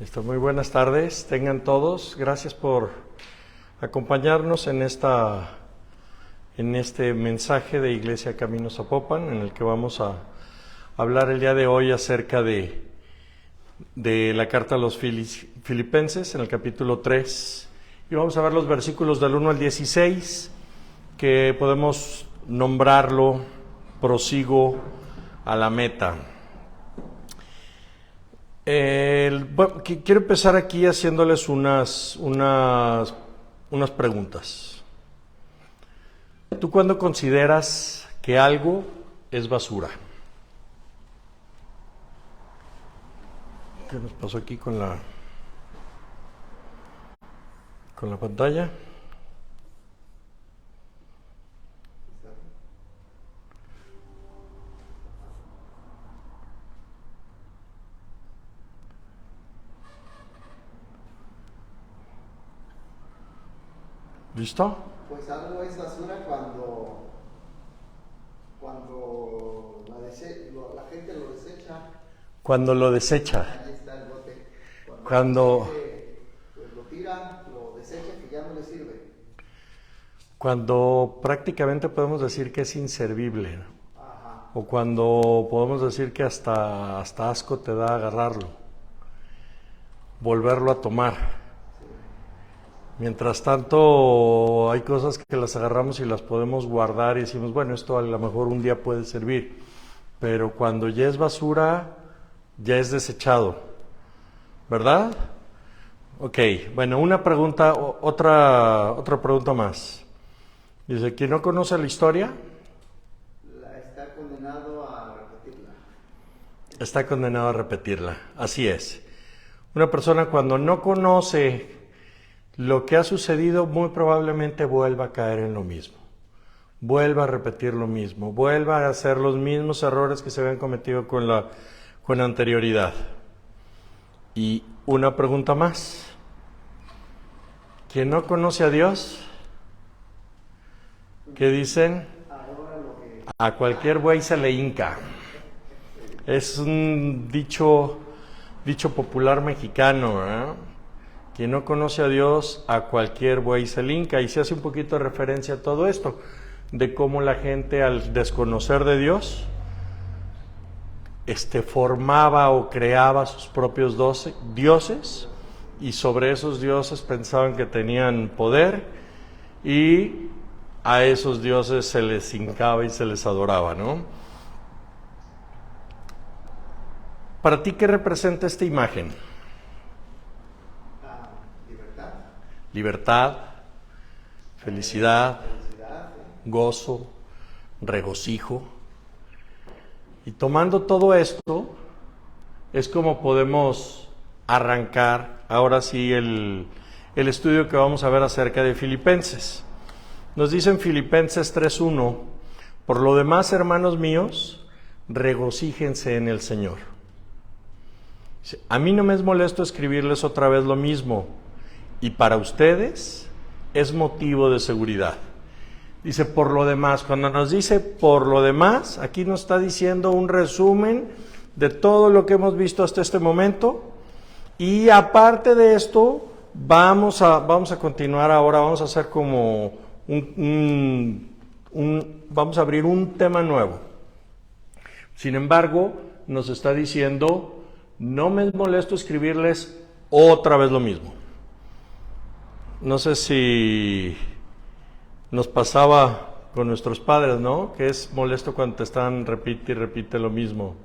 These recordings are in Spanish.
Muy buenas tardes, tengan todos. Gracias por acompañarnos en este mensaje de Iglesia Camino Zapopan, en el que vamos a hablar el día de hoy acerca de la carta a los Filipenses, en el capítulo 3. Y vamos a ver los versículos del 1 al 16, que podemos nombrarlo prosigo a la meta. Quiero empezar aquí haciéndoles unas preguntas. ¿Tú cuándo consideras que algo es basura? ¿Qué nos pasó aquí con la pantalla? ¿Listo? Pues algo es basura cuando la gente lo desecha. Cuando lo desecha. Ahí está el bote. Cuando la gente, pues, lo tira, lo desecha, que ya no le sirve. Cuando prácticamente podemos decir que es inservible. Ajá. O cuando podemos decir que hasta asco te da agarrarlo, volverlo a tomar. Mientras tanto, hay cosas que las agarramos y las podemos guardar y decimos, bueno, esto a lo mejor un día puede servir. Pero cuando ya es basura, ya es desechado, ¿verdad? Ok, bueno, una pregunta, otra pregunta más. Dice, ¿quién no conoce la historia? Está condenado a repetirla. Está condenado a repetirla, así es. Una persona cuando no conoce lo que ha sucedido, muy probablemente vuelva a caer en lo mismo, vuelva a repetir lo mismo, vuelva a hacer los mismos errores que se habían cometido con anterioridad. Y una pregunta más. ¿Quién no conoce a Dios? ¿Qué dicen? A cualquier buey se le hinca. Es un dicho popular mexicano, ¿verdad? Quien no conoce a Dios, a cualquier buey se le hinca. Y se hace un poquito de referencia a todo esto, de cómo la gente al desconocer de Dios, formaba o creaba sus propios dioses, y sobre esos dioses pensaban que tenían poder, y a esos dioses se les hincaba y se les adoraba, ¿no? ¿Para ti qué representa esta imagen? Libertad, felicidad, gozo, regocijo. Y tomando todo esto, es como podemos arrancar ahora sí el estudio que vamos a ver acerca de Filipenses. Nos dice en Filipenses 3:1, por lo demás, hermanos míos, regocíjense en el Señor. A mí no me es molesto escribirles otra vez lo mismo, y para ustedes es motivo de seguridad. Dice por lo demás. Cuando nos dice por lo demás, aquí nos está diciendo un resumen de todo lo que hemos visto hasta este momento. Y aparte de esto, vamos a continuar ahora, vamos a hacer como vamos a abrir un tema nuevo. Sin embargo, nos está diciendo, no me es molesto escribirles otra vez lo mismo. No sé si nos pasaba con nuestros padres, ¿no? Que es molesto cuando te están repite y repite lo mismo.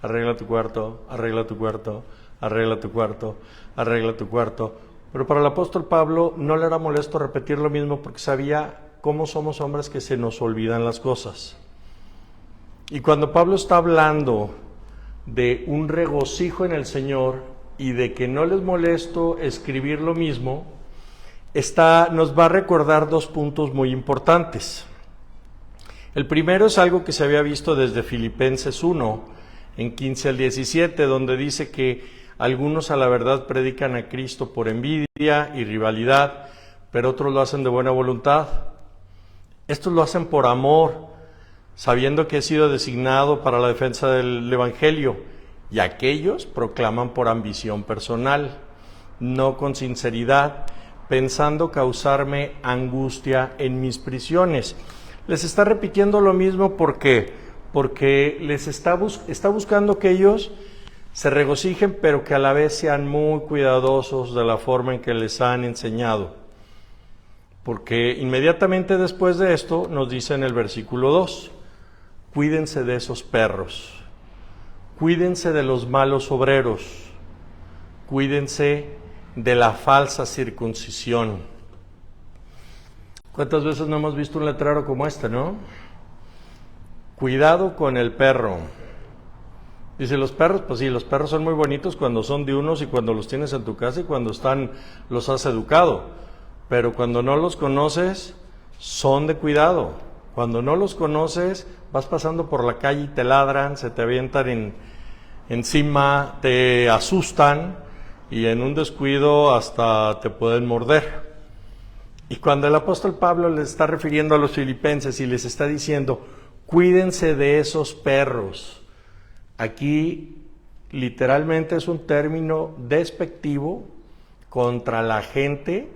Arregla tu cuarto, arregla tu cuarto, arregla tu cuarto, arregla tu cuarto. Pero para el apóstol Pablo no le era molesto repetir lo mismo porque sabía cómo somos hombres que se nos olvidan las cosas. Y cuando Pablo está hablando de un regocijo en el Señor y de que no les molesto escribir lo mismo, nos va a recordar dos puntos muy importantes. El primero es algo que se había visto desde Filipenses 1, en 15 al 17, donde dice que algunos a la verdad predican a Cristo por envidia y rivalidad, pero otros lo hacen de buena voluntad. Estos lo hacen por amor, sabiendo que he sido designado para la defensa del Evangelio. y aquellos proclaman por ambición personal, no con sinceridad, pensando causarme angustia en mis prisiones. Les está repitiendo lo mismo porque les está buscando que ellos se regocijen, pero que a la vez sean muy cuidadosos de la forma en que les han enseñado. Porque inmediatamente después de esto nos dice en el versículo 2, cuídense de esos perros, cuídense de los malos obreros, cuídense de la falsa circuncisión. ¿Cuántas veces no hemos visto un letrero como este, no? Cuidado con el perro. Dice, los perros, pues sí, los perros son muy bonitos cuando son de unos y cuando los tienes en tu casa y cuando los has educado. Pero cuando no los conoces, son de cuidado. Cuando no los conoces, vas pasando por la calle y te ladran, se te avientan encima, te asustan y en un descuido hasta te pueden morder. Y cuando el apóstol Pablo les está refiriendo a los filipenses y les está diciendo, cuídense de esos perros, aquí literalmente es un término despectivo contra la gente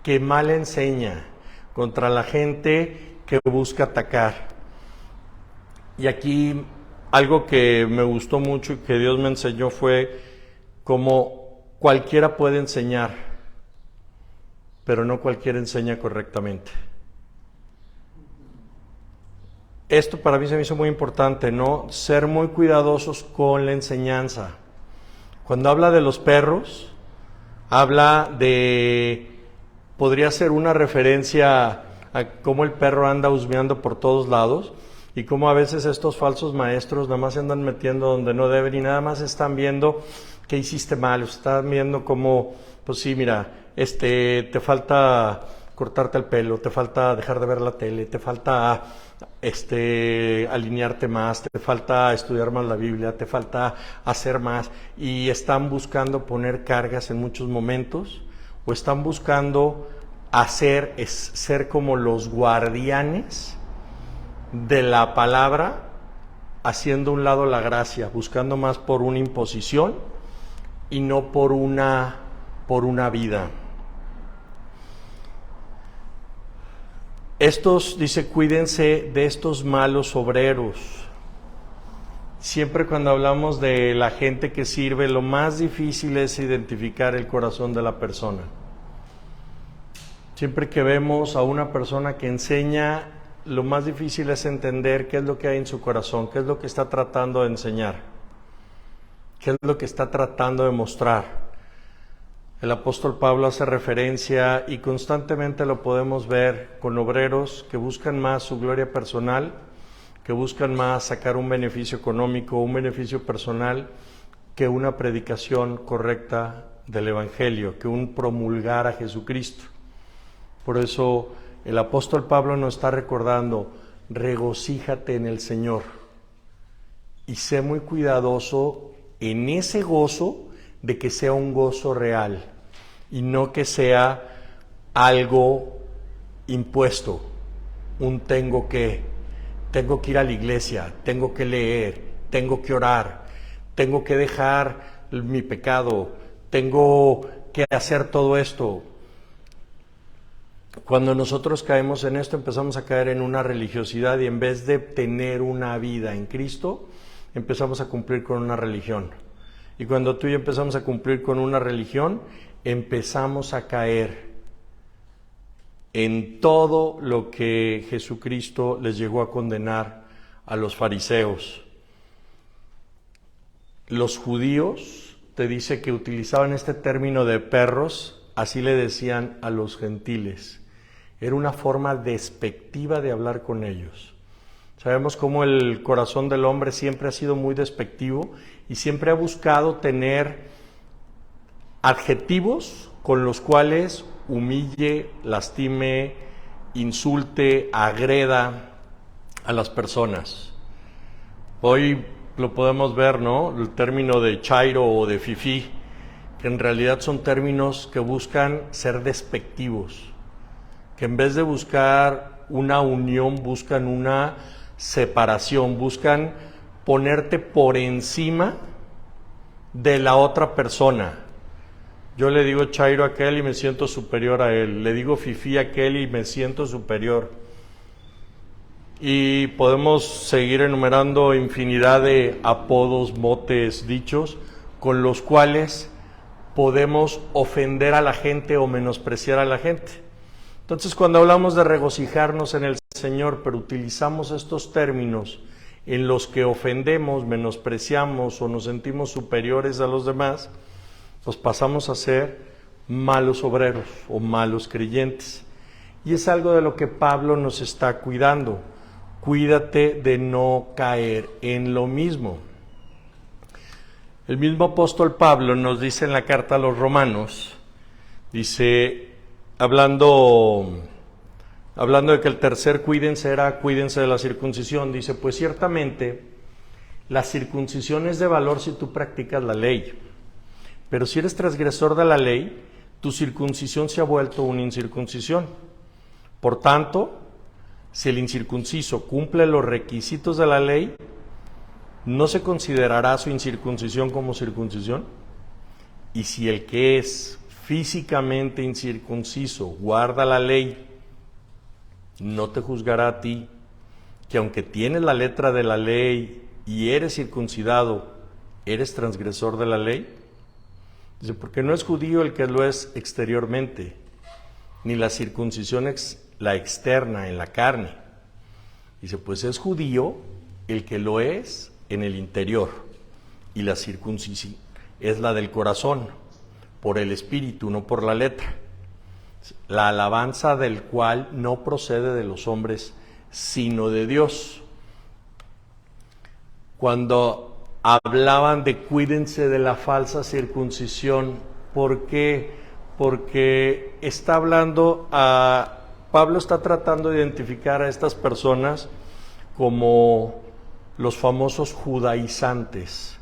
que mal enseña, contra la gente que busca atacar. Y aquí algo que me gustó mucho y que Dios me enseñó fue cómo cualquiera puede enseñar, pero no cualquiera enseña correctamente. Esto para mí se me hizo muy importante, ¿no? Ser muy cuidadosos con la enseñanza. Cuando habla de los perros, habla de, podría ser una referencia a cómo el perro anda husmeando por todos lados y cómo a veces estos falsos maestros nada más se andan metiendo donde no deben y nada más están viendo qué hiciste mal, están viendo cómo, pues sí, mira, te falta cortarte el pelo, te falta dejar de ver la tele, te falta alinearte más, te falta estudiar más la Biblia, te falta hacer más, y están buscando poner cargas en muchos momentos, o están buscando ser como los guardianes de la palabra, haciendo a un lado la gracia, buscando más por una imposición y no por una vida. Dice, cuídense de estos malos obreros. Siempre cuando hablamos de la gente que sirve, lo más difícil es identificar el corazón de la persona. Siempre que vemos a una persona que enseña, lo más difícil es entender qué es lo que hay en su corazón, qué es lo que está tratando de enseñar, qué es lo que está tratando de mostrar. El apóstol Pablo hace referencia y constantemente lo podemos ver con obreros que buscan más su gloria personal, que buscan más sacar un beneficio económico, un beneficio personal, que una predicación correcta del Evangelio, que un promulgar a Jesucristo. Por eso el apóstol Pablo nos está recordando, regocíjate en el Señor y sé muy cuidadoso en ese gozo, de que sea un gozo real y no que sea algo impuesto, tengo que ir a la iglesia, tengo que leer, tengo que orar, tengo que dejar mi pecado, tengo que hacer todo esto. Cuando nosotros caemos en esto, empezamos a caer en una religiosidad y en vez de tener una vida en Cristo, empezamos a cumplir con una religión. Y cuando tú y yo empezamos a cumplir con una religión, empezamos a caer en todo lo que Jesucristo les llegó a condenar a los fariseos. Los judíos, te dice que utilizaban este término de perros, así le decían a los gentiles. Era una forma despectiva de hablar con ellos. Sabemos cómo el corazón del hombre siempre ha sido muy despectivo y siempre ha buscado tener adjetivos con los cuales humille, lastime, insulte, agreda a las personas. Hoy lo podemos ver, ¿no? El término de chairo o de fifí, que en realidad son términos que buscan ser despectivos, que en vez de buscar una unión, buscan una separación, buscan ponerte por encima de la otra persona. Yo le digo chairo a aquel y me siento superior a él. Le digo fifí a aquel y me siento superior. Y podemos seguir enumerando infinidad de apodos, motes, dichos, con los cuales podemos ofender a la gente o menospreciar a la gente. Entonces, cuando hablamos de regocijarnos en el Señor, pero utilizamos estos términos en los que ofendemos, menospreciamos o nos sentimos superiores a los demás, pues pasamos a ser malos obreros o malos creyentes. Y es algo de lo que Pablo nos está cuidando. Cuídate de no caer en lo mismo. El mismo apóstol Pablo nos dice en la carta a los Romanos, dice, hablando de que el tercer cuídense de la circuncisión, dice, pues ciertamente la circuncisión es de valor si tú practicas la ley, pero si eres transgresor de la ley, tu circuncisión se ha vuelto una incircuncisión. Por tanto, si el incircunciso cumple los requisitos de la ley, ¿no se considerará su incircuncisión como circuncisión? Y si el que es físicamente incircunciso guarda la ley, ¿no te juzgará a ti, que aunque tienes la letra de la ley y eres circuncidado, eres transgresor de la ley? Dice, porque no es judío el que lo es exteriormente, ni la circuncisión la externa en la carne. Dice, pues es judío el que lo es en el interior, y la circuncisión es la del corazón, por el espíritu, no por la letra, la alabanza del cual no procede de los hombres, sino de Dios. Cuando hablaban de cuídense de la falsa circuncisión, ¿por qué? Porque está hablando Pablo está tratando de identificar a estas personas como los famosos judaizantes,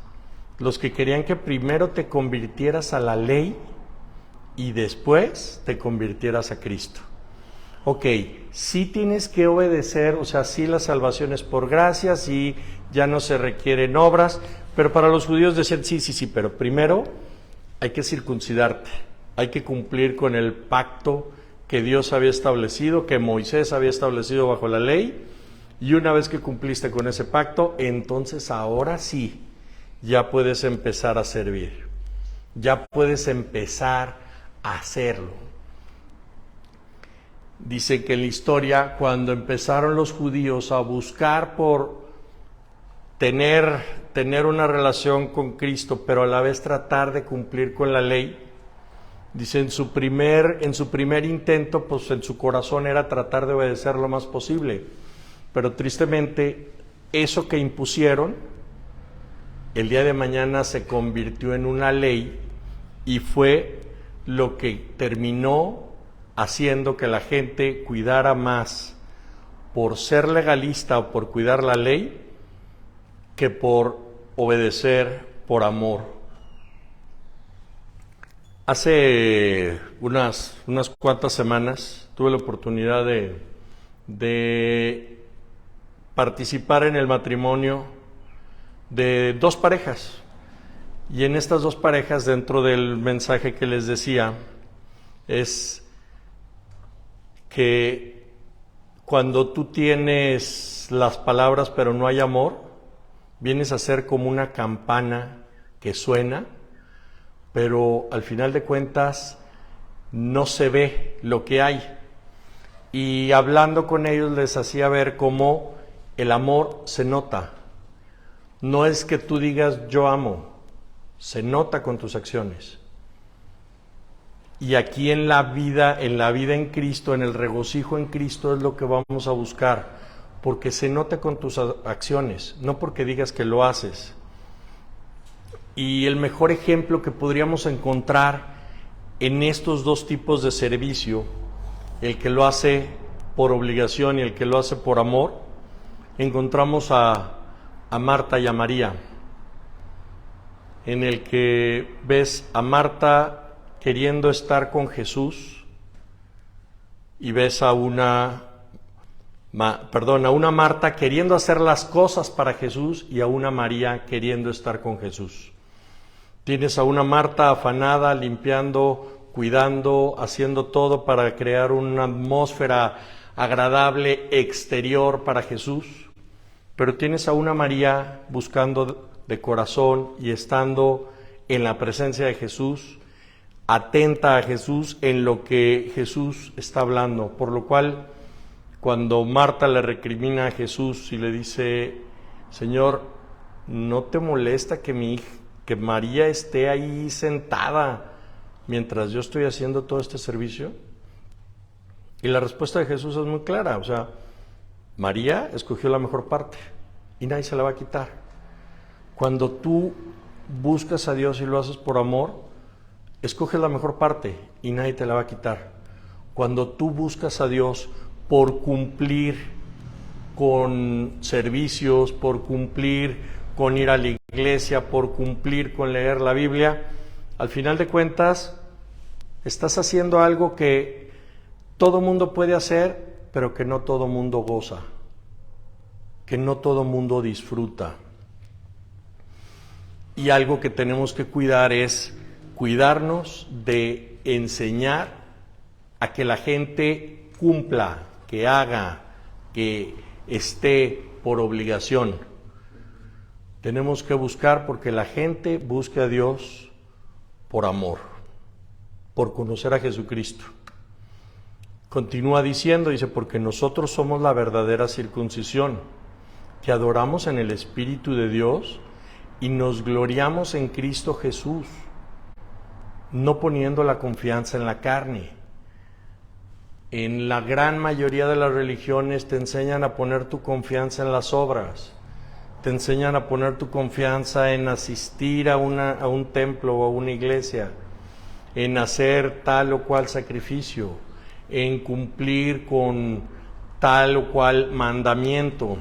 los que querían que primero te convirtieras a la ley y después te convirtieras a Cristo. Ok, sí tienes que obedecer, o sea, sí la salvación es por gracia, sí ya no se requieren obras, pero para los judíos decían sí, pero primero hay que circuncidarte, hay que cumplir con el pacto que Dios había establecido, que Moisés había establecido bajo la ley, y una vez que cumpliste con ese pacto, entonces ahora sí, ya puedes empezar a servir, ya puedes empezar a hacerlo. Dice que en la historia, cuando empezaron los judíos a buscar por tener una relación con Cristo, pero a la vez tratar de cumplir con la ley, dice, en su primer intento, pues en su corazón era tratar de obedecer lo más posible. Pero tristemente, eso que impusieron, el día de mañana se convirtió en una ley y fue lo que terminó haciendo que la gente cuidara más por ser legalista o por cuidar la ley que por obedecer por amor. Hace unas cuantas semanas tuve la oportunidad de participar en el matrimonio de dos parejas. Y en estas dos parejas, dentro del mensaje que les decía, es que cuando tú tienes las palabras pero no hay amor, vienes a ser como una campana que suena, pero al final de cuentas no se ve lo que hay. Y hablando con ellos les hacía ver cómo el amor se nota. No es que tú digas yo amo, se nota con tus acciones. Y aquí en la vida en Cristo, en el regocijo en Cristo es lo que vamos a buscar, porque se nota con tus acciones, no porque digas que lo haces. Y el mejor ejemplo que podríamos encontrar en estos dos tipos de servicio, el que lo hace por obligación y el que lo hace por amor, encontramos a Marta y a María, en el que ves a Marta queriendo estar con Jesús y ves a una Marta queriendo hacer las cosas para Jesús y a una María queriendo estar con Jesús. Tienes a una Marta afanada, limpiando, cuidando, haciendo todo para crear una atmósfera agradable exterior para Jesús. Pero tienes a una María buscando de corazón y estando en la presencia de Jesús, atenta a Jesús en lo que Jesús está hablando. Por lo cual, cuando Marta le recrimina a Jesús y le dice: Señor, ¿no te molesta que María esté ahí sentada mientras yo estoy haciendo todo este servicio? Y la respuesta de Jesús es muy clara, o sea, María escogió la mejor parte y nadie se la va a quitar. Cuando tú buscas a Dios y lo haces por amor, escoges la mejor parte y nadie te la va a quitar. Cuando tú buscas a Dios por cumplir con servicios, por cumplir con ir a la iglesia, por cumplir con leer la Biblia, al final de cuentas estás haciendo algo que todo mundo puede hacer, pero que no todo mundo goza, que no todo mundo disfruta. Y algo que tenemos que cuidar es cuidarnos de enseñar a que la gente cumpla, que haga, que esté por obligación. Tenemos que buscar porque la gente busque a Dios por amor, por conocer a Jesucristo. Continúa diciendo, dice, porque nosotros somos la verdadera circuncisión, que adoramos en el Espíritu de Dios y nos gloriamos en Cristo Jesús, no poniendo la confianza en la carne. En la gran mayoría de las religiones te enseñan a poner tu confianza en las obras, te enseñan a poner tu confianza en asistir a un templo o a una iglesia, en hacer tal o cual sacrificio, en cumplir con tal o cual mandamiento,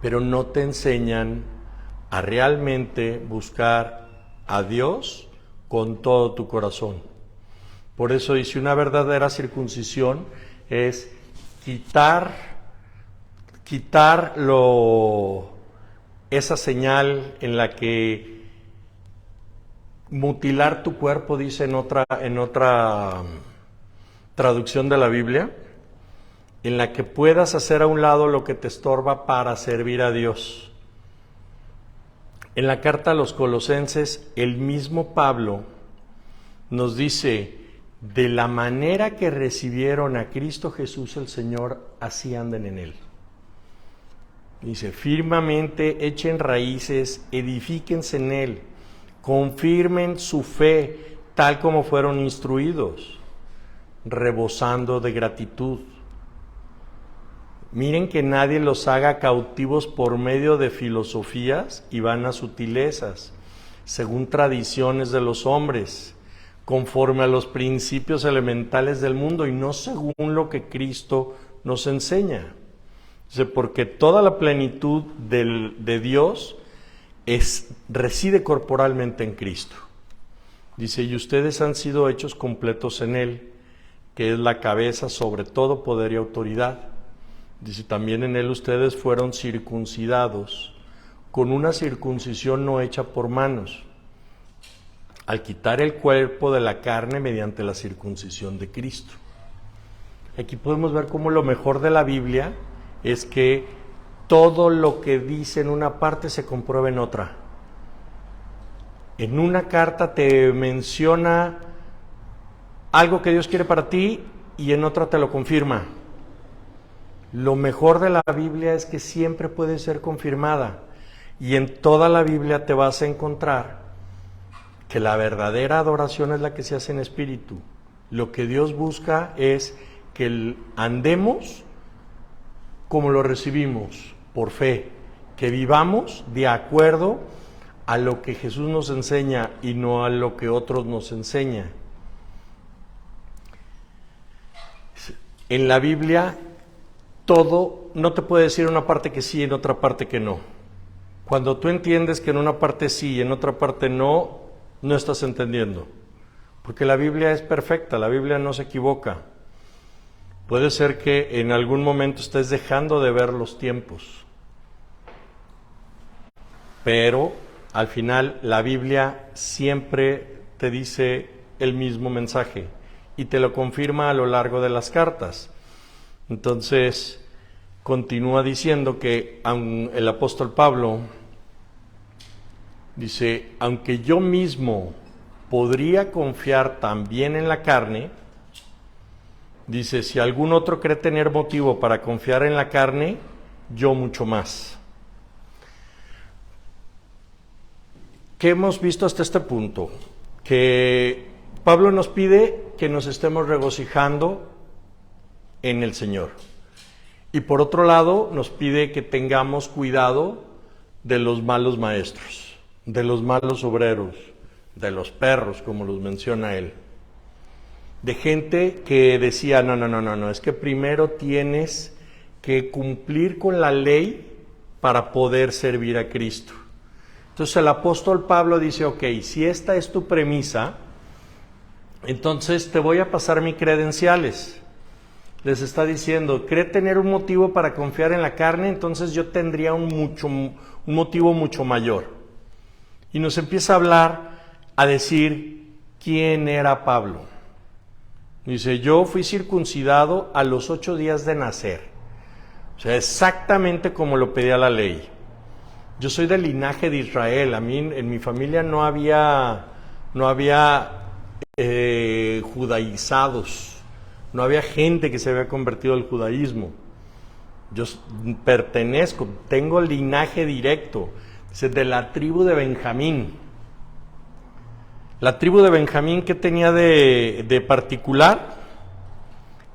pero no te enseñan a realmente buscar a Dios con todo tu corazón. Por eso dice, una verdadera circuncisión es quitar esa señal en la que mutilar tu cuerpo, dice en otra traducción de la Biblia, en la que puedas hacer a un lado lo que te estorba para servir a Dios. En la carta a los Colosenses, el mismo Pablo nos dice: de la manera que recibieron a Cristo Jesús el Señor, así anden en Él. Dice, firmemente echen raíces, edifíquense en Él, confirmen su fe tal como fueron instruidos, rebosando de gratitud. Miren que nadie los haga cautivos por medio de filosofías y vanas sutilezas, según tradiciones de los hombres, conforme a los principios elementales del mundo y no según lo que Cristo nos enseña. Dice, porque toda la plenitud de Dios reside corporalmente en Cristo. Dice, y ustedes han sido hechos completos en Él, que es la cabeza sobre todo poder y autoridad. Dice, también en Él ustedes fueron circuncidados, con una circuncisión no hecha por manos, al quitar el cuerpo de la carne mediante la circuncisión de Cristo. Aquí podemos ver cómo lo mejor de la Biblia es que todo lo que dice en una parte se comprueba en otra. En una carta te menciona algo que Dios quiere para ti y en otra te lo confirma. Lo mejor de la Biblia es que siempre puede ser confirmada y en toda la Biblia te vas a encontrar que la verdadera adoración es la que se hace en espíritu. Lo que Dios busca es que andemos como lo recibimos, por fe, que vivamos de acuerdo a lo que Jesús nos enseña y no a lo que otros nos enseñan. En la Biblia todo, no te puede decir en una parte que sí y en otra parte que no. Cuando tú entiendes que en una parte sí y en otra parte no, no estás entendiendo. Porque la Biblia es perfecta, la Biblia no se equivoca. Puede ser que en algún momento estés dejando de ver los tiempos, pero al final la Biblia siempre te dice el mismo mensaje y te lo confirma a lo largo de las cartas. Entonces, continúa diciendo que el apóstol Pablo dice, aunque yo mismo podría confiar también en la carne, dice, si algún otro cree tener motivo para confiar en la carne, yo mucho más. ¿Qué hemos visto hasta este punto? Que Pablo nos pide que nos estemos regocijando en el Señor. Y por otro lado, nos pide que tengamos cuidado de los malos maestros, de los malos obreros, de los perros, como los menciona él. De gente que decía, no, es que primero tienes que cumplir con la ley para poder servir a Cristo. Entonces el apóstol Pablo dice, ok, si esta es tu premisa, entonces te voy a pasar mis credenciales. Les está diciendo, ¿cree tener un motivo para confiar en la carne? Entonces yo tendría un motivo mucho mayor. Y nos empieza a hablar, a decir, ¿quién era Pablo? Dice, yo fui circuncidado a los 8 días de nacer. O sea, exactamente como lo pedía la ley. Yo soy del linaje de Israel. A mí, en mi familia no había judaizados. No había gente que se había convertido al judaísmo. Yo pertenezco, tengo linaje directo. Dice, de la tribu de Benjamín. La tribu de Benjamín, ¿qué tenía de particular?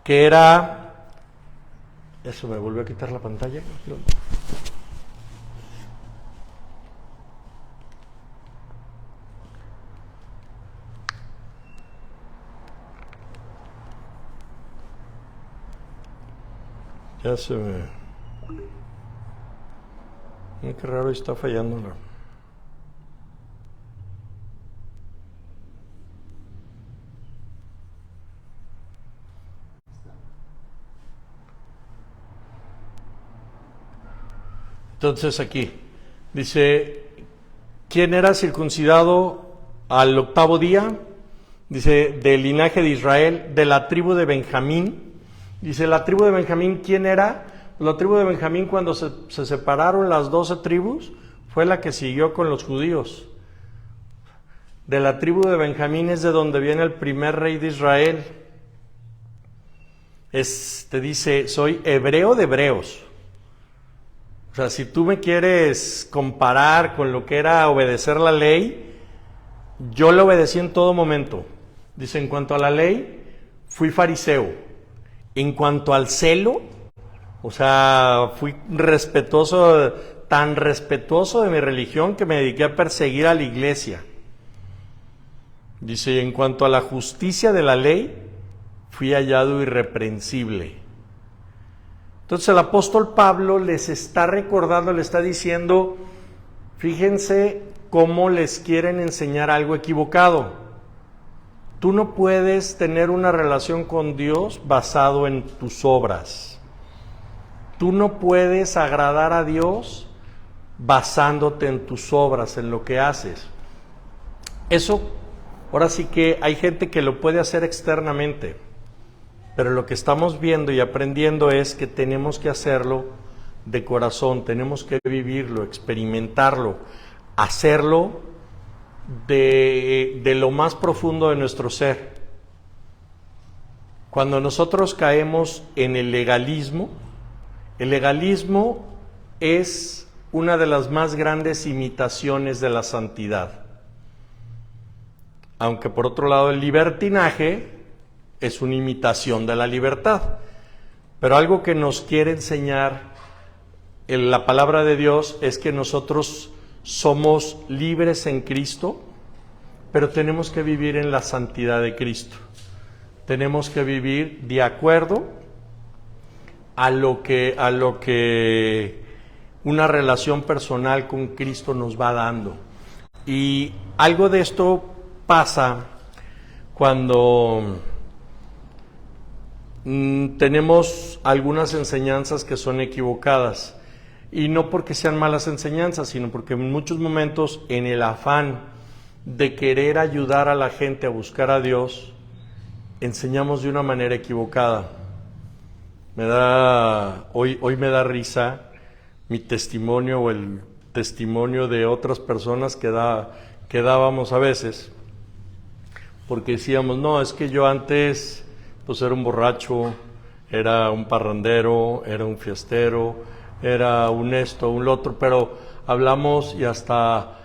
Que era... Eso, me volvió a quitar la pantalla. Ya se me... Qué raro, está fallando la... Entonces aquí dice, ¿quién era circuncidado al 8º día? Dice, del linaje de Israel, de la tribu de Benjamín. Dice, la tribu de Benjamín, ¿quién era? La tribu de Benjamín, cuando se separaron las 12 tribus, fue la que siguió con los judíos. De la tribu de Benjamín es de donde viene el primer rey de Israel. Te dice, soy hebreo de hebreos. O sea, si tú me quieres comparar con lo que era obedecer la ley, yo la obedecí en todo momento. Dice, en cuanto a la ley, fui fariseo. En cuanto al celo, o sea, fui respetuoso, tan respetuoso de mi religión que me dediqué a perseguir a la iglesia. Dice, en cuanto a la justicia de la ley, fui hallado irreprensible. Entonces el apóstol Pablo les está recordando, le está diciendo, fíjense cómo les quieren enseñar algo equivocado. Tú no puedes tener una relación con Dios basado en tus obras. Tú no puedes agradar a Dios basándote en tus obras, en lo que haces. Eso, ahora sí que hay gente que lo puede hacer externamente, pero lo que estamos viendo y aprendiendo es que tenemos que hacerlo de corazón, tenemos que vivirlo, experimentarlo, hacerlo de lo más profundo de nuestro ser. Cuando nosotros caemos en el legalismo es una de las más grandes imitaciones de la santidad. Aunque por otro lado el libertinaje es una imitación de la libertad. Pero algo que nos quiere enseñar en la palabra de Dios es que nosotros somos libres en Cristo, pero tenemos que vivir en la santidad de Cristo. Tenemos que vivir de acuerdo a lo que una relación personal con Cristo nos va dando. Y algo de esto pasa cuando tenemos algunas enseñanzas que son equivocadas. Y no porque sean malas enseñanzas, sino porque en muchos momentos, en el afán de querer ayudar a la gente a buscar a Dios, enseñamos de una manera equivocada. Hoy me da risa mi testimonio o el testimonio de otras personas que dábamos a veces, porque decíamos, no, es que yo antes pues era un borracho, era un parrandero, era un fiestero, era un esto, un lo otro, pero hablamos y hasta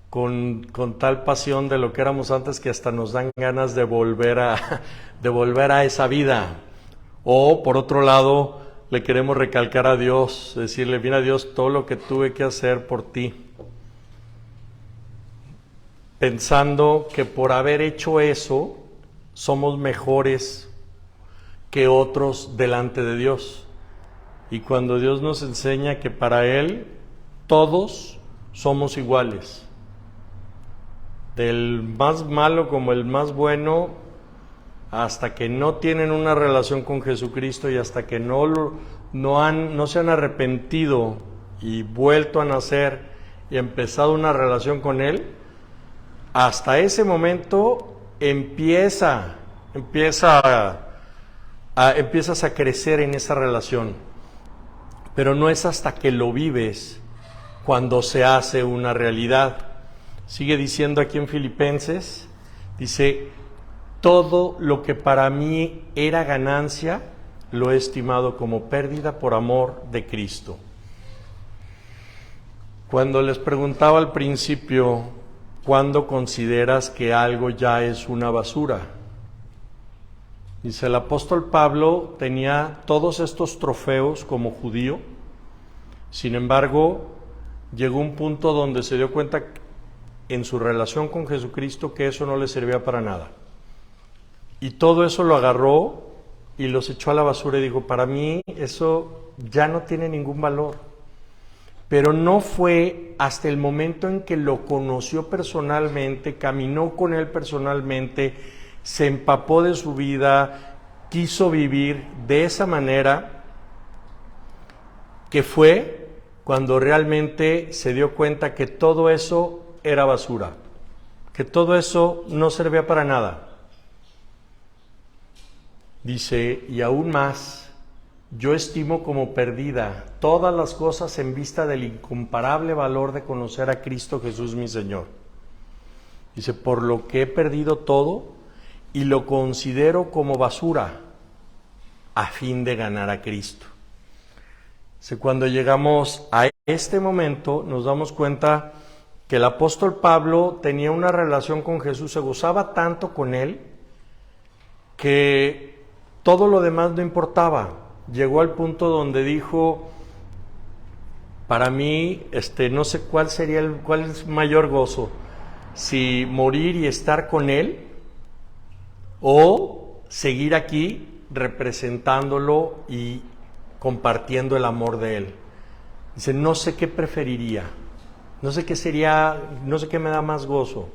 con tal pasión de lo que éramos antes que hasta nos dan ganas de volver a esa vida. O por otro lado, le queremos recalcar a Dios, decirle, mira Dios, todo lo que tuve que hacer por ti. Pensando que por haber hecho eso, somos mejores que otros delante de Dios. Y cuando Dios nos enseña que para Él todos somos iguales, del más malo como el más bueno, hasta que no tienen una relación con Jesucristo y hasta que no se han arrepentido y vuelto a nacer y empezado una relación con Él, hasta ese momento empiezas a crecer en esa relación. Pero no es hasta que lo vives cuando se hace una realidad. Sigue diciendo aquí en Filipenses, dice, todo lo que para mí era ganancia, lo he estimado como pérdida por amor de Cristo. Cuando les preguntaba al principio, ¿cuándo consideras que algo ya es una basura? Dice, el apóstol Pablo tenía todos estos trofeos como judío, sin embargo, llegó un punto donde se dio cuenta en su relación con Jesucristo que eso no le servía para nada. Y todo eso lo agarró y los echó a la basura y dijo, para mí eso ya no tiene ningún valor. Pero no fue hasta el momento en que lo conoció personalmente, caminó con él personalmente, se empapó de su vida, quiso vivir de esa manera, que fue cuando realmente se dio cuenta que todo eso era basura, que todo eso no servía para nada. Dice, y aún más, yo estimo como perdida todas las cosas en vista del incomparable valor de conocer a Cristo Jesús mi Señor. Dice, por lo que he perdido todo y lo considero como basura a fin de ganar a Cristo. Dice, cuando llegamos a este momento nos damos cuenta que el apóstol Pablo tenía una relación con Jesús, se gozaba tanto con él que todo lo demás no importaba. Llegó al punto donde dijo, para mí, no sé cuál es mayor gozo, si morir y estar con Él, o seguir aquí representándolo y compartiendo el amor de Él. Dice, no sé qué preferiría, no sé qué me da más gozo.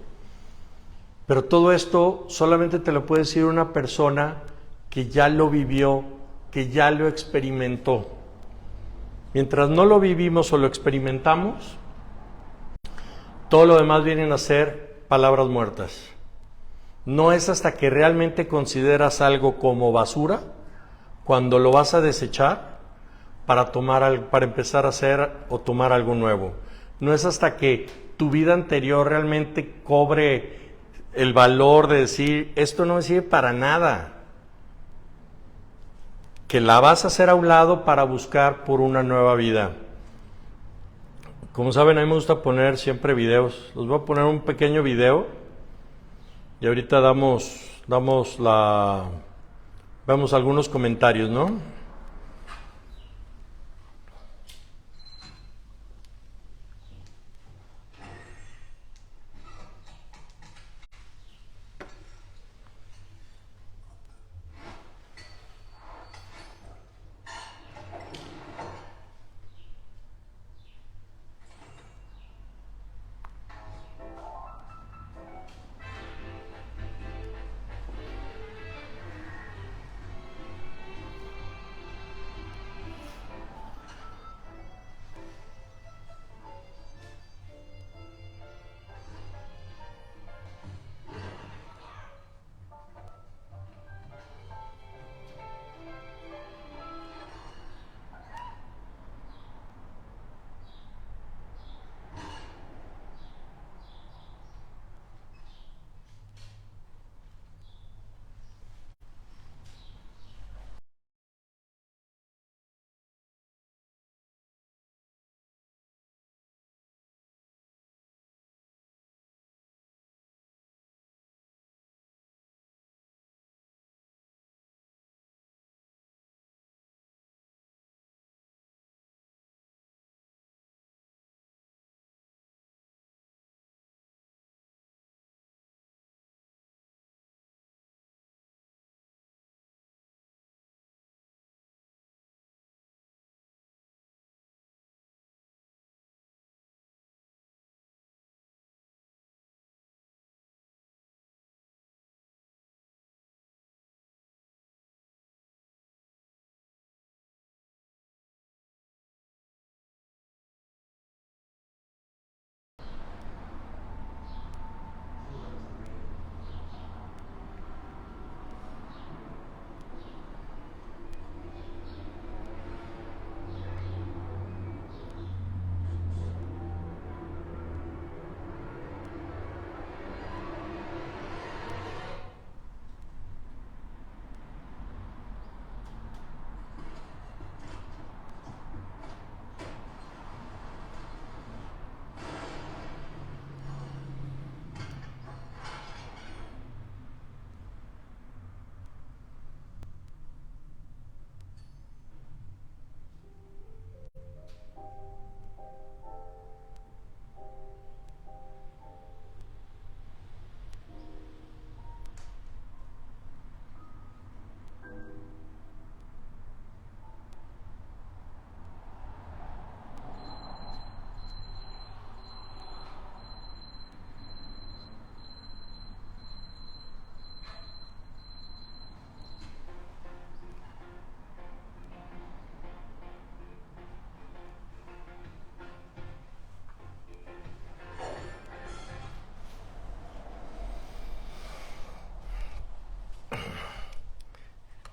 Pero todo esto solamente te lo puede decir una persona que ya lo vivió, que ya lo experimentó. Mientras no lo vivimos o lo experimentamos, todo lo demás vienen a ser palabras muertas. No es hasta que realmente consideras algo como basura, cuando lo vas a desechar para empezar a hacer o tomar algo nuevo. No es hasta que tu vida anterior realmente cobre el valor de decir, esto no me sirve para nada, que la vas a hacer a un lado para buscar por una nueva vida. Como saben, a mí me gusta poner siempre videos. Les voy a poner un pequeño video y ahorita vemos algunos comentarios, ¿no?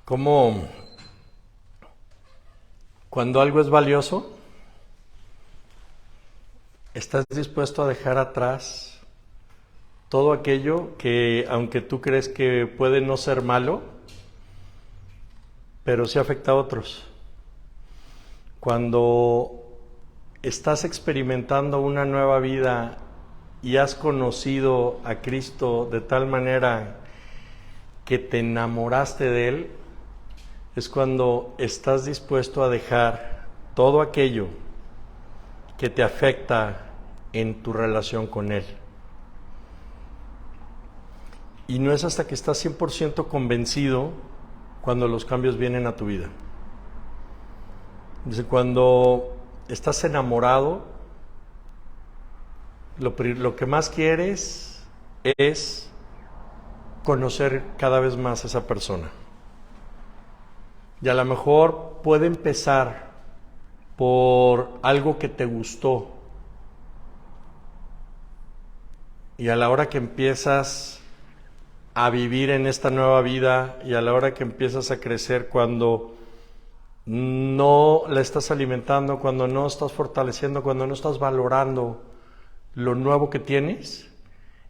Como cuando algo es valioso, estás dispuesto a dejar atrás todo aquello que, aunque tú crees que puede no ser malo, pero sí afecta a otros. Cuando estás experimentando una nueva vida y has conocido a Cristo de tal manera que te enamoraste de Él, es cuando estás dispuesto a dejar todo aquello que te afecta en tu relación con Él. Y no es hasta que estás 100% convencido cuando los cambios vienen a tu vida. Dice, cuando estás enamorado, lo que más quieres es conocer cada vez más a esa persona. Y a lo mejor puede empezar por algo que te gustó. Y a la hora que empiezas a vivir en esta nueva vida y a la hora que empiezas a crecer, cuando no la estás alimentando, cuando no estás fortaleciendo, cuando no estás valorando lo nuevo que tienes,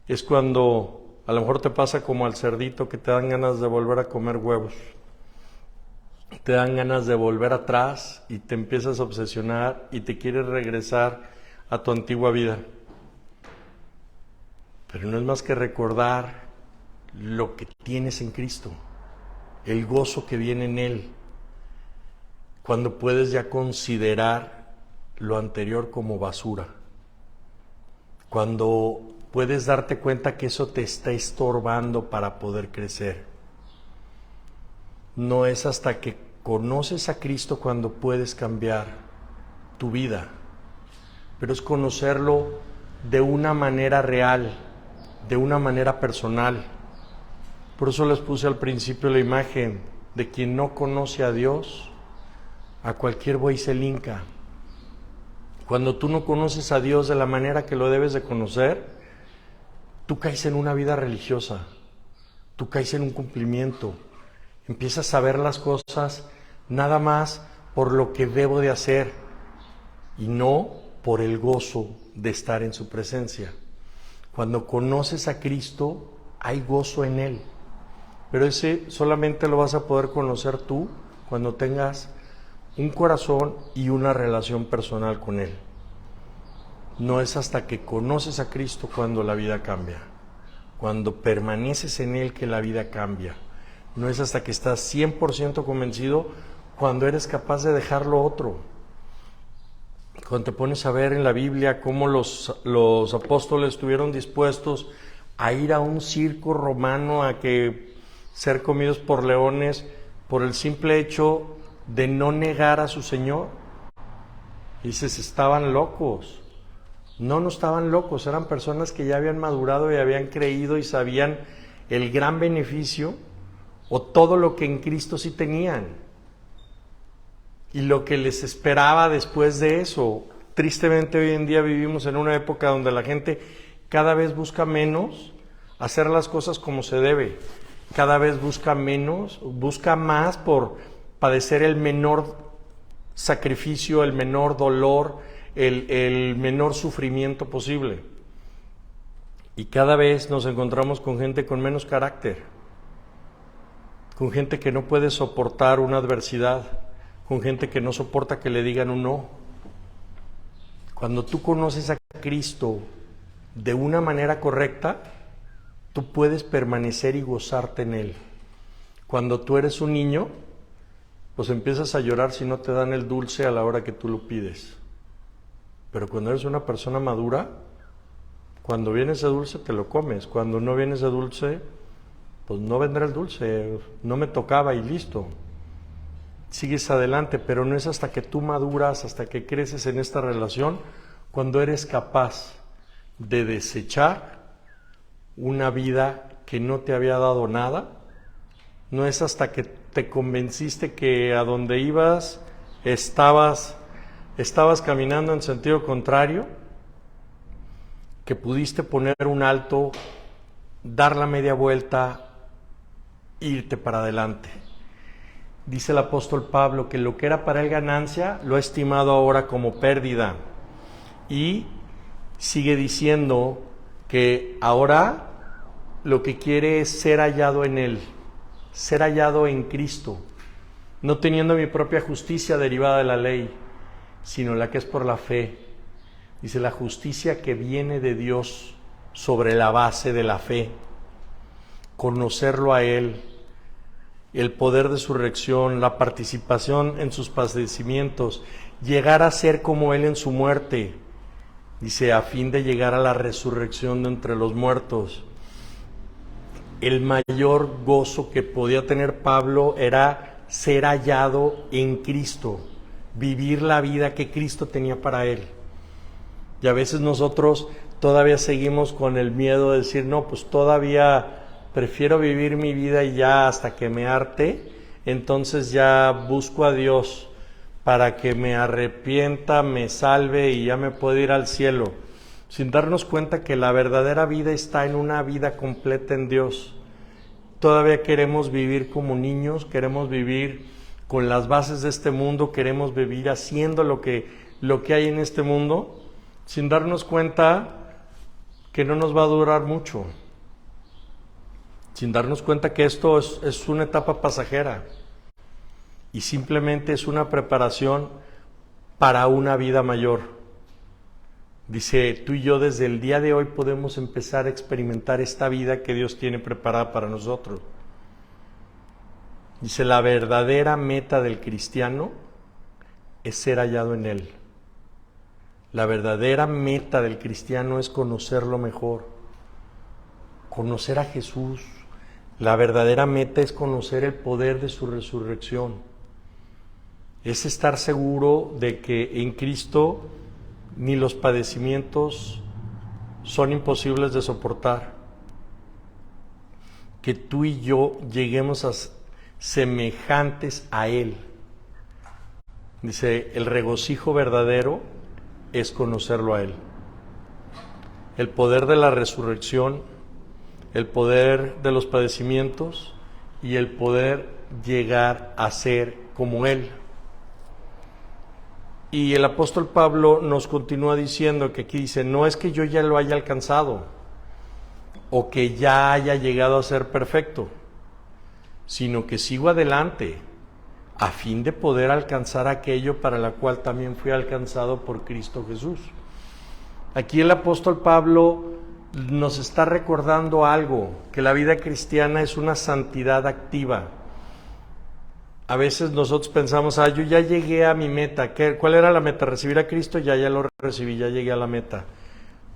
es cuando a lo mejor te pasa como al cerdito, que te dan ganas de volver a comer huevos. Te dan ganas de volver atrás y te empiezas a obsesionar y te quieres regresar a tu antigua vida. Pero no es más que recordar lo que tienes en Cristo, el gozo que viene en Él, cuando puedes ya considerar lo anterior como basura, cuando puedes darte cuenta que eso te está estorbando para poder crecer. No es hasta que conoces a Cristo cuando puedes cambiar tu vida, pero es conocerlo de una manera real, de una manera personal. Por eso les puse al principio la imagen de quien no conoce a Dios, a cualquier buey se le hinca. Cuando tú no conoces a Dios de la manera que lo debes de conocer, tú caes en una vida religiosa, tú caes en un cumplimiento, empiezas a ver las cosas nada más por lo que debo de hacer y no por el gozo de estar en su presencia. Cuando conoces a Cristo, hay gozo en Él, pero ese solamente lo vas a poder conocer tú cuando tengas un corazón y una relación personal con Él. No es hasta que conoces a Cristo cuando la vida cambia, cuando permaneces en Él que la vida cambia. No es hasta que estás 100% convencido cuando eres capaz de dejar lo otro. Cuando te pones a ver en la Biblia cómo los apóstoles estuvieron dispuestos a ir a un circo romano a ser comidos por leones por el simple hecho de no negar a su Señor. Y dices, estaban locos. No estaban locos, eran personas que ya habían madurado y habían creído y sabían el gran beneficio o todo lo que en Cristo sí tenían y lo que les esperaba después de eso. Tristemente hoy en día vivimos en una época donde la gente cada vez busca menos hacer las cosas como se debe, cada vez busca más por padecer el menor sacrificio, el menor dolor, el menor sufrimiento posible. Y cada vez nos encontramos con gente con menos carácter, con gente que no puede soportar una adversidad, con gente que no soporta que le digan un no. Cuando tú conoces a Cristo de una manera correcta, tú puedes permanecer y gozarte en Él. Cuando tú eres un niño, pues empiezas a llorar si no te dan el dulce a la hora que tú lo pides. Pero cuando eres una persona madura, cuando viene ese dulce te lo comes. Cuando no viene ese dulce, pues no vendrá el dulce, no me tocaba y listo. Sigues adelante, pero no es hasta que tú maduras, hasta que creces en esta relación, cuando eres capaz de desechar una vida que no te había dado nada. No es hasta que te convenciste que a donde ibas estabas caminando en sentido contrario, que pudiste poner un alto, dar la media vuelta, irte para adelante. dice el apóstol Pablo que lo que era para él ganancia, lo ha estimado ahora como pérdida. Y sigue diciendo que ahora lo que quiere es ser hallado en Él, ser hallado en Cristo, no teniendo mi propia justicia derivada de la ley, sino la que es por la fe. Dice, la justicia que viene de Dios sobre la base de la fe, conocerlo a Él, el poder de su resurrección, la participación en sus padecimientos, llegar a ser como Él en su muerte, dice, a fin de llegar a la resurrección de entre los muertos. El mayor gozo que podía tener Pablo era ser hallado en Cristo, vivir la vida que Cristo tenía para él. Y a veces nosotros todavía seguimos con el miedo de decir, no, pues todavía prefiero vivir mi vida y ya hasta que me harte, entonces ya busco a Dios para que me arrepienta, me salve y ya me puedo ir al cielo, sin darnos cuenta que la verdadera vida está en una vida completa en Dios. Todavía queremos vivir como niños, queremos vivir con las bases de este mundo, queremos vivir haciendo lo que hay en este mundo, sin darnos cuenta que no nos va a durar mucho, sin darnos cuenta que esto es una etapa pasajera y simplemente es una preparación para una vida mayor. Dice, tú y yo desde el día de hoy podemos empezar a experimentar esta vida que Dios tiene preparada para nosotros. Dice, la verdadera meta del cristiano es ser hallado en Él. La verdadera meta del cristiano es conocerlo mejor, conocer a Jesús. La verdadera meta es conocer el poder de su resurrección. Es estar seguro de que en Cristo ni los padecimientos son imposibles de soportar. Que tú y yo lleguemos a semejantes a Él. Dice, el regocijo verdadero es conocerlo a Él. El poder de la resurrección, el poder de los padecimientos y el poder llegar a ser como Él. Y el apóstol Pablo nos continúa diciendo que aquí dice, no es que yo ya lo haya alcanzado o que ya haya llegado a ser perfecto, sino que sigo adelante a fin de poder alcanzar aquello para la cual también fui alcanzado por Cristo Jesús. Aquí el apóstol Pablo nos está recordando algo, que la vida cristiana es una santidad activa. A veces nosotros pensamos, yo ya llegué a mi meta. ¿Cuál era la meta? Recibir a Cristo, ya lo recibí, ya llegué a la meta.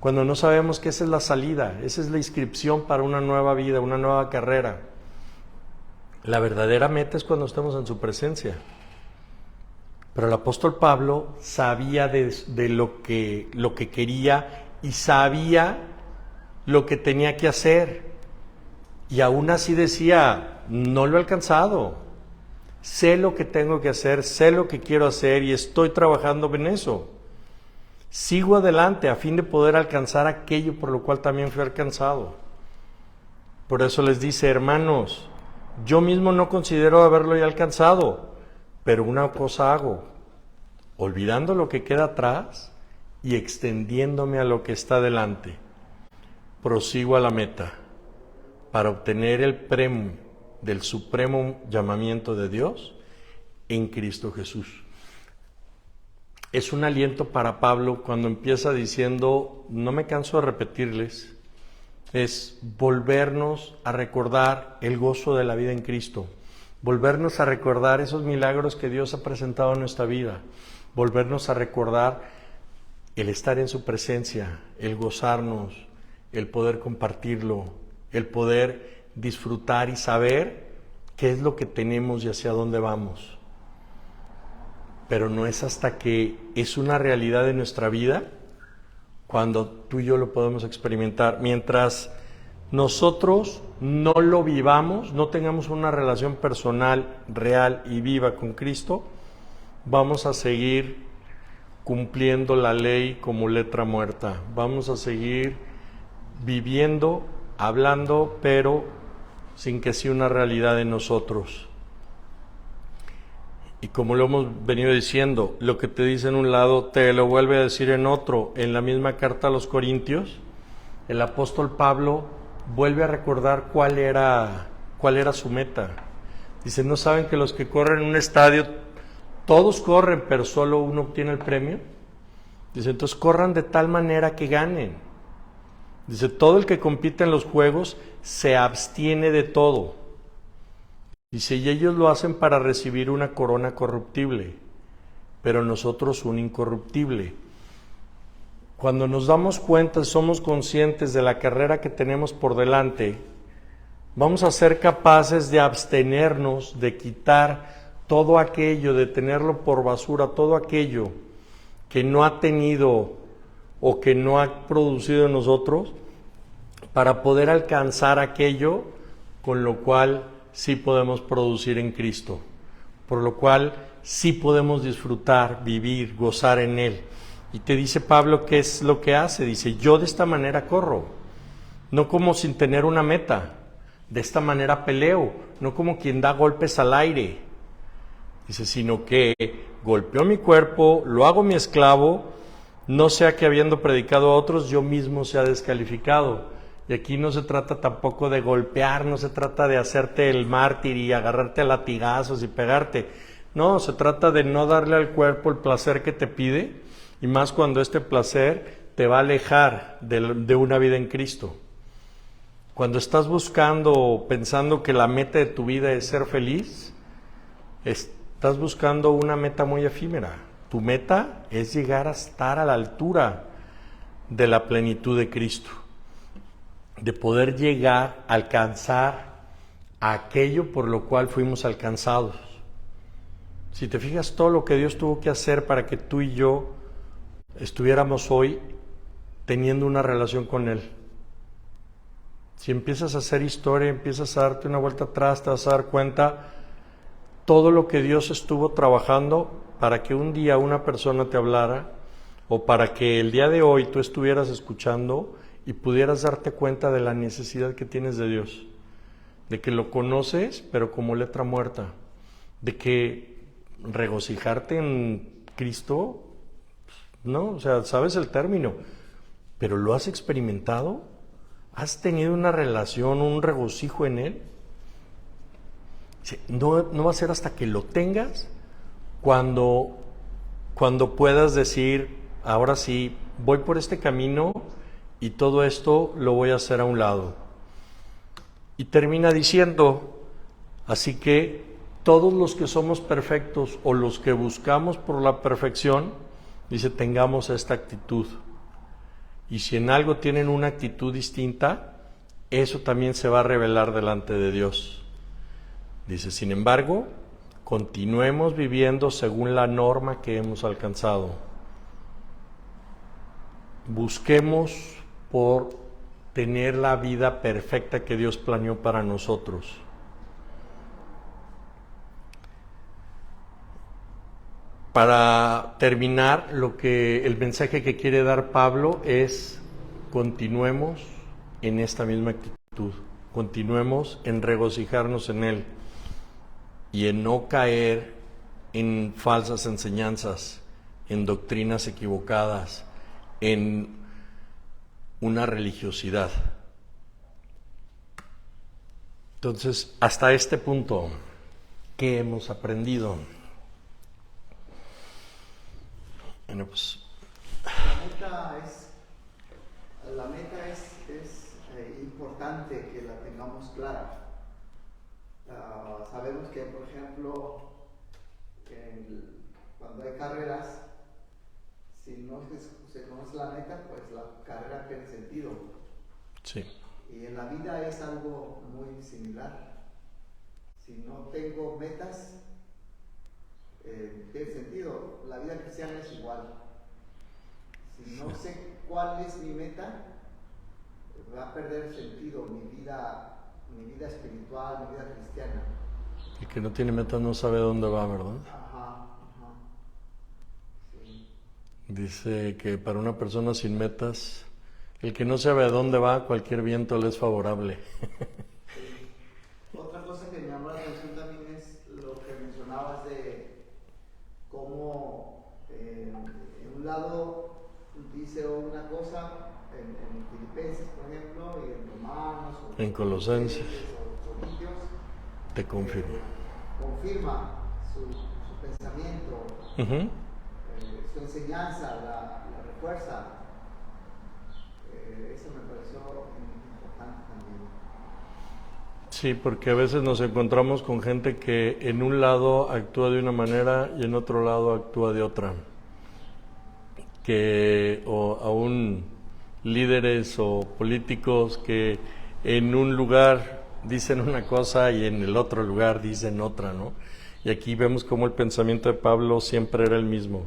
Cuando no sabemos que esa es la salida, esa es la inscripción para una nueva vida, una nueva carrera. La verdadera meta es cuando estamos en su presencia. Pero el apóstol Pablo sabía de lo que quería y sabía lo que tenía que hacer. Y aún así decía, no lo he alcanzado. Sé lo que tengo que hacer, sé lo que quiero hacer y estoy trabajando en eso. Sigo adelante a fin de poder alcanzar aquello por lo cual también fui alcanzado. Por eso les dice, hermanos, yo mismo no considero haberlo ya alcanzado, pero una cosa hago, olvidando lo que queda atrás y extendiéndome a lo que está delante. Prosigo a la meta para obtener el premio del supremo llamamiento de Dios en Cristo Jesús. Es un aliento para Pablo cuando empieza diciendo, no me canso de repetirles, es volvernos a recordar el gozo de la vida en Cristo, volvernos a recordar esos milagros que Dios ha presentado en nuestra vida, volvernos a recordar el estar en su presencia, el gozarnos, el poder compartirlo, el poder disfrutar y saber qué es lo que tenemos y hacia dónde vamos. Pero no es hasta que es una realidad de nuestra vida cuando tú y yo lo podemos experimentar. Mientras nosotros no lo vivamos, no tengamos una relación personal, real y viva con Cristo, vamos a seguir cumpliendo la ley como letra muerta. Vamos a seguir viviendo, hablando, pero sin que sea una realidad en nosotros. Y como lo hemos venido diciendo, lo que te dice en un lado te lo vuelve a decir en otro. En la misma carta a los Corintios, el apóstol Pablo vuelve a recordar cuál era su meta. Dice, ¿no saben que los que corren en un estadio, todos corren, pero solo uno obtiene el premio? Dice, entonces corran de tal manera que ganen. Dice, todo el que compite en los juegos se abstiene de todo. Dice, y ellos lo hacen para recibir una corona corruptible, pero nosotros un incorruptible. Cuando nos damos cuenta, somos conscientes de la carrera que tenemos por delante, vamos a ser capaces de abstenernos, de quitar todo aquello, de tenerlo por basura, todo aquello que no ha tenido o que no ha producido en nosotros, para poder alcanzar aquello con lo cual sí podemos producir en Cristo, por lo cual sí podemos disfrutar, vivir, gozar en Él. Y te dice Pablo qué es lo que hace. Dice, yo de esta manera corro, no como sin tener una meta, de esta manera peleo, no como quien da golpes al aire. Dice, sino que golpeo mi cuerpo, lo hago mi esclavo, no sea que habiendo predicado a otros, yo mismo sea descalificado. Y aquí no se trata tampoco de golpear, no se trata de hacerte el mártir y agarrarte a latigazos y pegarte. No, se trata de no darle al cuerpo el placer que te pide, y más cuando este placer te va a alejar de una vida en Cristo. Cuando estás buscando, pensando que la meta de tu vida es ser feliz, estás buscando una meta muy efímera. Tu meta es llegar a estar a la altura de la plenitud de Cristo, de poder llegar a alcanzar aquello por lo cual fuimos alcanzados. Si te fijas todo lo que Dios tuvo que hacer para que tú y yo estuviéramos hoy teniendo una relación con Él. Si empiezas a hacer historia, empiezas a darte una vuelta atrás, te vas a dar cuenta todo lo que Dios estuvo trabajando para que un día una persona te hablara, o para que el día de hoy tú estuvieras escuchando y pudieras darte cuenta de la necesidad que tienes de Dios, de que lo conoces pero como letra muerta, de que regocijarte en Cristo, no, o sea, sabes el término, pero ¿lo has experimentado? ¿Has tenido una relación, un regocijo en Él? No va a ser hasta que lo tengas cuando puedas decir, ahora sí, voy por este camino y todo esto lo voy a hacer a un lado. Y termina diciendo, así que todos los que somos perfectos o los que buscamos por la perfección, dice, tengamos esta actitud. Y si en algo tienen una actitud distinta, eso también se va a revelar delante de Dios. Dice, sin embargo, continuemos viviendo según la norma que hemos alcanzado. Busquemos por tener la vida perfecta que Dios planeó para nosotros. Para terminar, el mensaje que quiere dar Pablo es: continuemos en esta misma actitud, continuemos en regocijarnos en Él y en no caer en falsas enseñanzas, en doctrinas equivocadas, en una religiosidad. Entonces, hasta este punto, ¿qué hemos aprendido? Bueno, pues la meta es importante que la tengamos clara. Sabemos que, por ejemplo, cuando hay carreras, si no se conoce la meta, pues la carrera pierde sentido. sí. Y en la vida es algo muy similar. Si no tengo metas, tiene sentido. La vida cristiana es igual. Si no sé cuál es mi meta, va a perder sentido mi vida espiritual, mi vida cristiana. El que no tiene meta no sabe dónde va, ¿verdad? Ajá. Sí. Dice que para una persona sin metas, el que no sabe a dónde va, cualquier viento le es favorable. Sí. Otra cosa que me llamó la atención también es lo que mencionabas de cómo en un lado dice una cosa en Filipenses, por ejemplo, y en Romanos, o en Colosenses, o Corintios, te confirmo. Confirma su pensamiento, su enseñanza, la refuerza. Eso me pareció importante también. Sí, porque a veces nos encontramos con gente que en un lado actúa de una manera y en otro lado actúa de otra. O aún líderes o políticos que en un lugar dicen una cosa y en el otro lugar dicen otra, ¿no? Y aquí vemos cómo el pensamiento de Pablo siempre era el mismo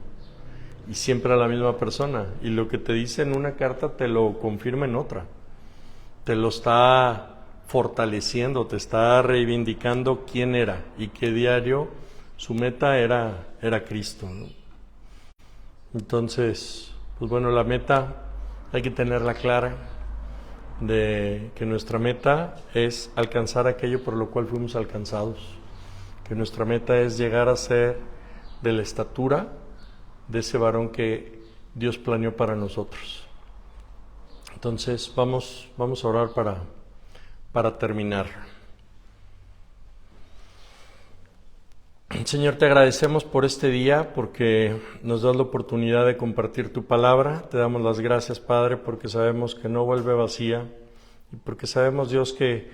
y siempre era la misma persona, y lo que te dice en una carta te lo confirma en otra, te lo está fortaleciendo, te está reivindicando quién era y que diario su meta era Cristo, ¿no? Entonces, pues bueno, la meta hay que tenerla clara, de que nuestra meta es alcanzar aquello por lo cual fuimos alcanzados, que nuestra meta es llegar a ser de la estatura de ese varón que Dios planeó para nosotros. Entonces vamos a orar para terminar. Señor, te agradecemos por este día, porque nos das la oportunidad de compartir tu palabra. Te damos las gracias, Padre, porque sabemos que no vuelve vacía, y porque sabemos, Dios, que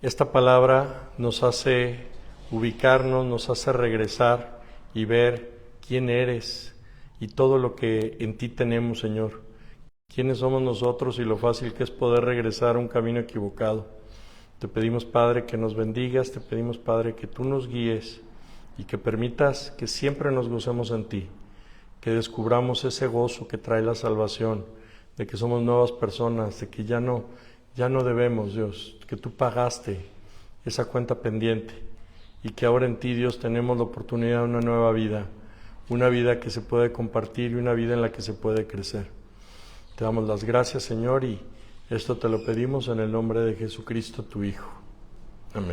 esta palabra nos hace ubicarnos, nos hace regresar y ver quién eres y todo lo que en ti tenemos, Señor. Quiénes somos nosotros y lo fácil que es poder regresar a un camino equivocado. Te pedimos, Padre, que nos bendigas, te pedimos, Padre, que tú nos guíes y que permitas que siempre nos gocemos en ti, que descubramos ese gozo que trae la salvación, de que somos nuevas personas, de que ya no debemos, Dios, que tú pagaste esa cuenta pendiente y que ahora en ti, Dios, tenemos la oportunidad de una nueva vida, una vida que se puede compartir y una vida en la que se puede crecer. Te damos las gracias, Señor, y esto te lo pedimos en el nombre de Jesucristo, tu Hijo. Amén.